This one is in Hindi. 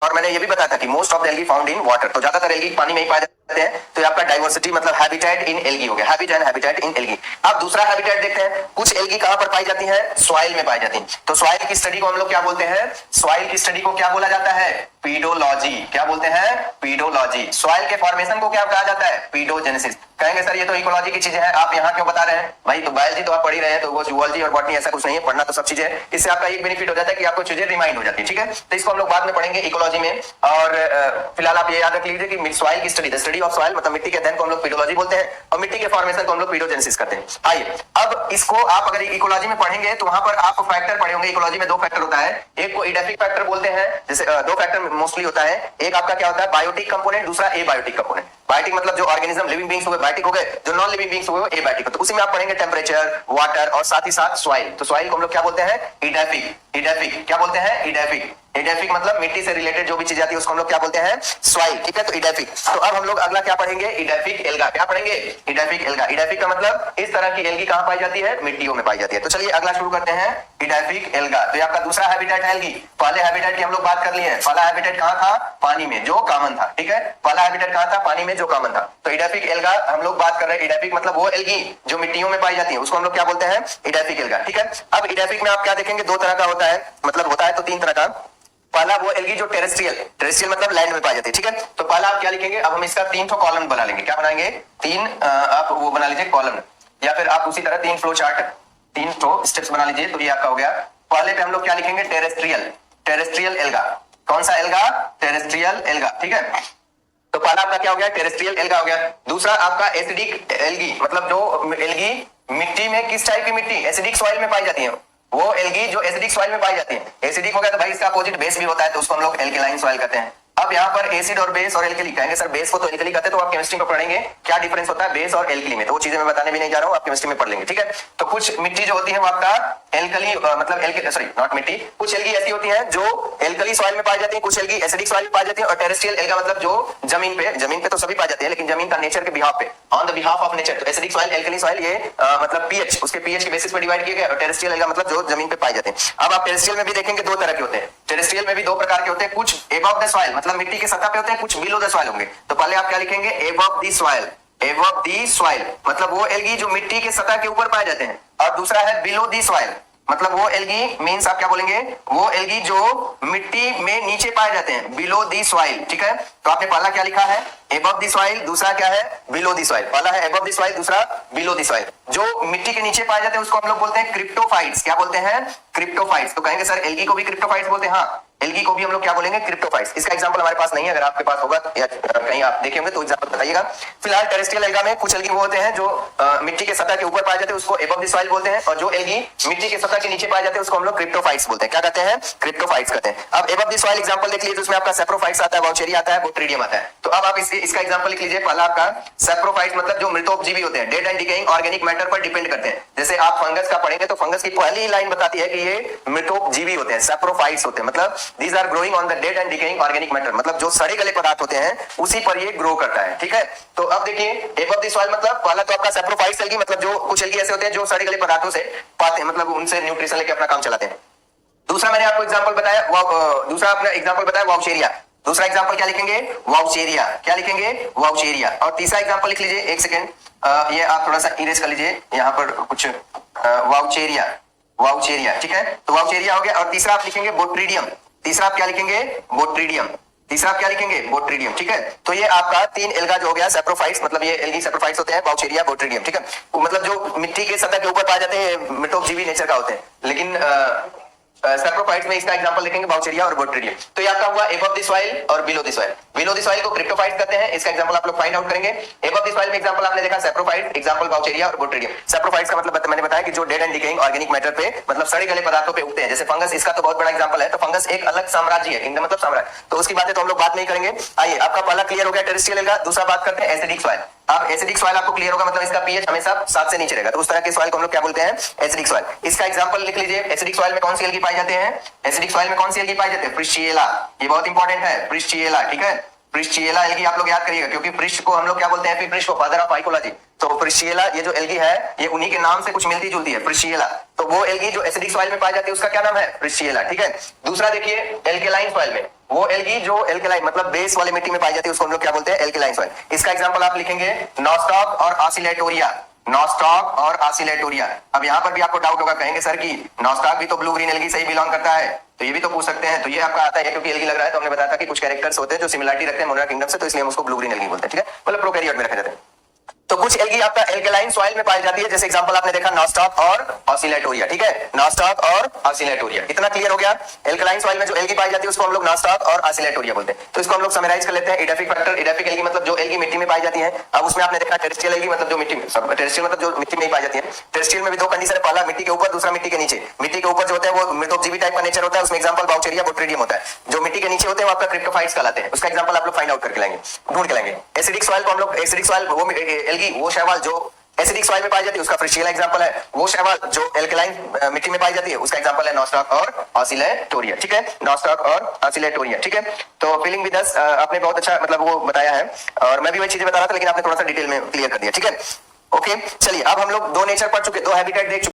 और मैंने ये भी बताया था कि most of the algae found in water, तो ज्यादातर एल्गी पानी में ही पाए जाते हैं। तो ये आपका डाइवर्सिटी मतलब हैबिटेट इन एल्गी हो गया, हैबिटेट इन एल्गी। अब दूसरा हैबिटेट देखते हैं, कुछ एल्गी कहां पर पाई जाती है? सॉइल में पाई जाती है। तो सॉइल की स्टडी को हम लोग क्या बोलते हैं? सॉइल की स्टडी को क्या बोला जाता है? पीडोलॉजी। क्या बोलते हैं? पीडोलॉजी। सॉइल के फॉर्मेशन को क्या कहा जाता है? पीडोजेनेसिस। कहेंगे सर ये तो इकोलॉजी की चीजें हैं, आप यहाँ क्यों बता रहे हैं? भाई तो बायोलॉजी तो आप पढ़ ही रहे हैं, तो वो जूलॉजी और बॉटनी ऐसा कुछ नहीं है, पढ़ना तो सब चीजें है। इससे आपका एक बेनिफिट हो जाता है कि आपको चीजें रिमाइंड हो जाती है, ठीक है। तो इसको हम लोग बाद में पढ़ेंगे इकोलॉजी में। और फिलहाल आप ये याद रख लीजिए कि सॉइल की study, the study of soil मतलब मिट्टी के अध्ययन को हम लोग पीडोलॉजी बोलते हैं, और मिट्टी के फॉर्मेशन को हम लोग पीडोजेनेसिस करते हैं। आइए अब इसको आप अगर इकोलॉजी में पढ़ेंगे तो वहां पर आप फैक्टर पढ़े होंगे। इकोलॉजी में दो फैक्टर होता है, एक को इडेफिक फैक्टर बोलते हैं, जैसे दो फैक्टर मोस्टली होता है, एक आपका क्या होता है? बायोटिक कंपोनेंट, दूसरा एबायोटिक कंपोनेंट। बायोटिक मतलब जो ऑर्गेनिज्म लिविंग बीइंग्स हुए बायोटिक हो गए, जो नॉन लिविंग बीइंग्स हुए वो एबायोटिक। तो उसी में आप पढ़ेंगे टेम्परेचर, वाटर और साथ ही साथ सॉइल। तो सॉइल को हम लोग क्या बोलते हैं? इडेफिक। इडेफिक क्या बोलते हैं? इडेफिक। इडेफिक मतलब मिट्टी से रिलेटेड जो भी चीज आती है उसको हम लोग क्या बोलते हैं? सॉइल, ठीक है। तो इडेफिक। तो अब हम लोग अगला क्या पढ़ेंगे? Edaphic alga. क्या पढ़ेंगे? Edaphic alga. इडेफिक का मतलब इस तरह की एल्गी कहां पाई जाती है? मिट्टियों में पाई जाती है। तो चलिए अगला शुरू करते हैं, इडेफिक एल्गा। तो ये आपका दूसरा हैबिटेट है एल्गी। पहले हैबिटेट की हम लोग बात कर लिए हैं, पहला हैबिटेट कहां था? पानी में, जो कॉमन था, ठीक है। पहला हैबिटेट कहां था? पानी में, जो कॉमन था। तो इडेफिक एल्गा हम लोग बात कर रहे हैं। इडेफिक मतलब वो एल्गी जो मिट्टियों में पाई जाती है, उसको हम लोग क्या बोलते हैं? इडेफिक एल्गा, ठीक है। अब इडेफिक में आप क्या देखेंगे? दो तरह का होता है, मतलब होता है तो तीन तरह का। पहला वो एल्गी जो टेरेस्ट्रियल, टेरेस्ट्रियल मतलब लैंड में पाई जाती है, ठीक है। तो पहला आप क्या लिखेंगे? अब हम इसका तीन कॉलम बना लेंगे। क्या बनाएंगे? तीन आप वो बना लीजिए कॉलम, या फिर आप उसी तरह तीन फ्लो चार्ट, तीन स्टेप्स बना लीजिए। तो ये आपका हो गया। पहले पे हम लोग क्या लिखेंगे? Terrestrial, terrestrial alga. कौन सा एल्गा? टेरेस्ट्रियल एल्गा, ठीक है। तो पहला आपका क्या हो गया? टेरेस्ट्रियल एल्गा हो गया। दूसरा आपका एसिडिक एल्गी, मतलब जो एल्गी मिट्टी में किस टाइप की मिट्टी? एसिडिक सॉइल में पाई जाती है, वो एल्गी जो एसिडिक सॉइल में पाई जाती है। एसिडिक हो गया तो भाई इसका अपोजिट बेस भी होता है, तो उसको हम लोग एल्कलाइन सॉइल कहते हैं। अब यहाँ पर एसिड और बेस और एल्कली, कहेंगे सर बेस को तो एल्कली कहते हैं, तो आप केमिस्ट्री में पढ़ेंगे क्या डिफरेंस होता है बेस और एल्कली में, तो वो चीजें मैं बताने भी नहीं जा रहा हूँ, आप केमिस्ट्री में पढ़ लेंगे, ठीक है। तो कुछ मिट्टी जो होती है वो आपका एल्कली मतलब सॉरी नॉट मिट्टी, कुछ एल्गी ऐसी होती है जो एल्कली सॉइल में पाई जाती है, कुछ एल्गी एसिडिक सॉइल में पाई जाती है। और टेरेस्ट्रियल एल्गा मतलब जो जमीन पे तो सभी पाई जाती है, लेकिन जमीन का नेचर के बिहाफ पे, on the behalf of nature. तो एसिडिक सॉइल, एल्कली सॉइल ये मतलब पीएच, उसके पीएच के बेसिस पे डिवाइड किया गया। और टेरेस्ट्रियल एल्गा मतलब जो जमीन पे पाए जाते हैं। अब आप टेरेस्ट्रियल में भी देखेंगे दो तरह के होते हैं। टेरेस्ट्रियल में भी दो प्रकार के होते हैं, कुछ एबव द सॉइल मतलब मिट्टी के सतह पे होते हैं, कुछ बिलो द सॉइल होंगे। तो पहले आप क्या लिखेंगे? Above the soil. Above the soil मतलब वो एल्गी जो मिट्टी के सतह के ऊपर पाए जाते हैं। और दूसरा है बिलो द सॉइल, मतलब वो एल्गी मींस आप क्या बोलेंगे? वो एल्गी जो मिट्टी में नीचे पाए जाते हैं, बिलो दी सॉइल, ठीक है। तो आपने पहला क्या लिखा है? एबव दी सॉइल, दूसरा क्या है? Below the soil. पहला है एबव दी सॉइल, दूसरा बिलो दी सॉइल। जो मिट्टी के नीचे पाए जाते हैं उसको हम लोग बोलते हैं क्रिप्टोफाइट्स। क्या बोलते हैं? क्रिप्टोफाइट्स। तो कहेंगे सर एल्गी को भी क्रिप्टोफाइट्स बोलते हैं? हाँ, एल्गी को भी हम लोग क्या बोलेंगे? क्रिप्टोफाइट्स। इसका एग्जांपल हमारे पास नहीं है, अगर आपके पास होगा या कहीं आप देखे होंगे तो एग्जांपल बताइएगा। फिलहाल टेरेस्ट्रियल एल्गा में कुछ एल्गी वो होते हैं जो मिट्टी के सतह के ऊपर पाए जाते हैं, उसको एबव द सॉइल बोलते हैं। और जो एल्गी मिट्टी के सतह के नीचे पाए जाते हैं उसको हम लोग क्रिप्टोफाइट्स बोलते हैं। क्या कहते हैं? क्रिप्टोफाइट्स कहते हैं। अब एबव द सॉइल एग्जांपल देख लीजिए, उसमें आपका सैप्रोफाइट्स आता है, वाउचेरिया आता है, बोट्रीडियम आता है। तो अब आप इसका एग्जांपल लिख लीजिए। पहला आपका सैप्रोफाइट्स मतलब जो मृतोपजीवी होते हैं, dead and decaying organic matter पर डिपेंड करते हैं। जैसे आप फंगस का पढ़ेंगे तो फंगस की पहली लाइन बताती है कि ये मृतोपजीवी होते हैं, सैप्रोफाइट्स होते हैं, मतलब these are growing on the dead and decaying organic matter, मतलब जो सड़े गले पदार्थ होते हैं उसी पर ये ग्रो करता है, ठीक है। तो अब देखिए एबव द सॉइल मतलब पहला तो आपका सैप्रोफाइट्स एल्गी, मतलब जो कुछ एल्गी ऐसे होते हैं जो सड़े गले पदार्थों से पाते हैं, मतलब उनसे न्यूट्रिशन लेके अपना काम चलाते हैं। दूसरा मैंने आपको एग्जांपल बताया, दूसरा अपना एग्जांपल बताया वाउचेरिया। दूसरा एग्जांपल क्या लिखेंगे? वाउचेरिया। क्या लिखेंगे? वाउचेरिया। और तीसरा एग्जांपल लिख लीजिए, एक सेकेंड, ये आप थोड़ा सा इरेज कर लीजिए यहाँ पर कुछ, वाउचेरिया, वाउचेरिया, ठीक है। तो वाउचेरिया हो गया। और तीसरा आप लिखेंगे बोट्रीडियम। तीसरा आप क्या लिखेंगे? बोट्रीडियम। तीसरा आप क्या लिखेंगे? बोट्रीडियम, ठीक है। तो ये आपका तीन एल्गा जो हो गया सैप्रोफाइट्स, मतलब ये एल्गी सैप्रोफाइट्स होते हैं, वाउचेरिया, बोट्रीडियम, ठीक है। मतलब जो मिट्टी के सतह के ऊपर पाए जाते हैं, मिटोपजीवी नेचर का होते हैं, लेकिन सैप्रोफाइट्स में इसका एग्जांपल लिखेंगे वाउचेरिया और बोट्रीडियम। तो ये आपका हुआ एबव द सॉइल और below the soil. Below the soil को क्रिप्टोफाइट्स कहते हैं, इसका एग्जांपल आप लोग फाइंड आउट करेंगे। एबव द सॉइल में एग्जांपल आपने देखा सैप्रोफाइट, एग्जांपल वाउचेरिया और बोट्रीडियम। सैप्रोफाइट्स का मतलब मैंने बताया कि जो dead and decaying organic matter पे, मतलब सड़े गले पदार्थों पे उगते हैं, जैसे फंगस, इसका तो बहुत बड़ा एग्जांपल है। तो फंगस एक अलग साम्राज्य है, किंगडम मतलब साम्राज्य, तो उसकी बातें तो हम लोग बात नहीं करेंगे। आइए आपका पहला क्लियर हो गया टेरेस्ट्रियल एल्गा। दूसरा बात करते हैं एसिडिक सॉइल। अब एसिडिक सॉइल आपको क्लियर होगा, मतलब इसका पीएच हमेशा 7 से नीचे रहेगा, तो उस तरह के सॉइल को हम लोग क्या बोलते हैं? Acidic soil. इसका एग्जांपल लिख लीजिए। एसिडिक सॉइल में कौन सी एल्गी पाई जाते हैं? एसिडिक सॉइल में कौन सी एल्गी पाई जाती है? प्रिस्टिएला। ये बहुत इंपॉर्टेंट है, प्रिस्टिएला, ठीक है। प्रिस्टिएला एल्गी आप लोग याद करिएगा, क्योंकि पृष्ठ को हम लोग क्या बोलते हैं? पृष्ठ को फादर ऑफ फाइकोलॉजी। तो प्रिस्टिएला ये जो एल्गी है ये उन्हीं के नाम से कुछ मिलती जुलती है, प्रिस्टिएला। तो वो एल्गी जो एसिडिक सॉइल में पाई जाती है उसका क्या नाम है? प्रिस्टिएला, ठीक है। दूसरा देखिए एल्केलाइन सॉइल में, वो एल्गी जो एल्केलाइन मतलब बेस वाली मिट्टी में पाई जाती है उसको हम लोग क्या बोलते हैं, एल्केलाइन सॉइल। इसका एग्जांपल आप लिखेंगे नॉस्टॉक और ऑसिलेटोरिया, नॉस्टॉक और ऑसिलेटोरिया। अब यहाँ पर भी आपको डाउट होगा, कहेंगे सर कि नॉस्टॉक भी तो ब्लू ग्रीन एल्गी से ही बिलोंग करता है, तो ये भी तो पूछ सकते हैं। तो ये आपका आता है क्योंकि एल्गी लग रहा है, तो हमने बताया था कि कुछ कैरेक्टर्स होते हैं जो सिमिलरिटी रखते हैं मोनोरा किंगडम से, तो इसलिए हम उसको ब्लू ग्रीन एल्गी बोलते हैं, ठीक है, मतलब प्रोकैरियोट में रखे जाते हैं। तो कुछ एल्गी आपका एल्केलाइन सॉइल में पाई जाती है, जैसे एग्जांपल आपने देखा नॉस्टॉक और ऑसिलेटोरिया, ठीक है, नॉस्टॉक और ऑसिलेटोरिया। इतना क्लियर हो गया। एल्केलाइन सॉइल में जो एल्गी पाई जाती है उसको हम लोग नॉस्टॉक और ऑसिलेटोरिया बोलते हैं। तो इसको हम लोग समराइज कर लेते हैं। एडाफिक फैक्टर, एडाफिक एल्गी मतलब जो एल्गी मिट्टी में पाई जाती है। अब उसमें आपने देखा टेरेस्ट्रियल एल्गी मतलब जो मिट्टी में, टेरेस्ट्रियल मतलब जो मिट्टी में ही पाई जाती है। टेरेस्ट्रियल में भी दो कंडीशन है, पहला मिट्टी के ऊपर, दूसरा मिट्टी के नीचे। मिट्टी के ऊपर जो होता है वो मृतोपजीवी टाइप का नेचर होता है, उसमें एग्जांपल बाउचेरिया बोट्रिडियम होता है। जो मिट्टी के नीचे होते हैं वो आपका क्रिप्टोफाइट्स कहलाते हैं। उसका एग्जांपल आप लोग फाइंड आउट करके लाएंगे, ढूंढ के लाएंगे। एसिडिक सॉइल को हम लोग, एसिडिक सॉइल वो एल्गी वो शैवाल जो एसिडिक सॉइल में पाई जाती है उसका फ्रिशियल एग्जांपल है। वो शैवाल जो एल्केलाइन मिट्टी में पाई जाती है उसका एग्जांपल है नॉस्टॉक और ऑसिलेटोरिया, ठीक है, नॉस्टॉक और ऑसिलेटोरिया, ठीक है। तो फीलिंग विद अस आपने बहुत अच्छा मतलब वो बताया है, और मैं भी वही चीजें बता रहा था लेकिन आपने थोड़ा सा डिटेल में क्लियर कर दिया, ठीक है। ओके, चलिए अब हम लोग दो नेचर पढ़ चुके, दो हैबिटेट देख चुके।